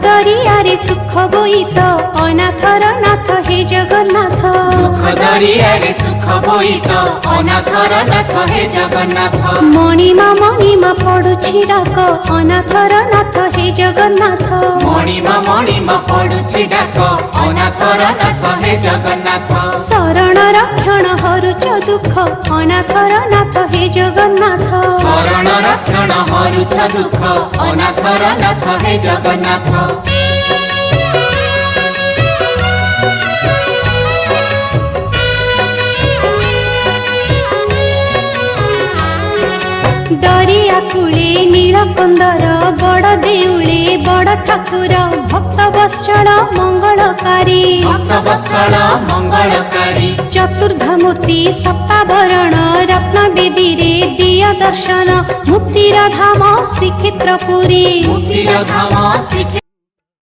दरियारे सुख बोईत अनाथर नाथ हे जगन्नाथ दुख दरियारे सुख बोईत अनाथर नाथ हे जगन्नाथ मणिमा पडुछि डाक अनाथर नाथ हे जगन्नाथ मणिमा पडुछि डाक अनाथर नाथ हे जगन्नाथ शरण रक्षण हरुच दुख अनाथर नाथ हे जगन्नाथ शरण रक्षण हरुछ दुख अनाथर नाथ हे जगन्नाथ दरिया कूले नीलकंदर बड़ देउले बड़ ठाकुर भक्त वत्सल मंगलकारी भक्त वत्सल मंगलकारी चतुर्धमूर्ति सप्तावरण रत्न बेदीरे दिय दर्शन मुक्तिर धाम श्रीक्षेत्रपुरी मुक्तिर धाम श्रीक्षेत्र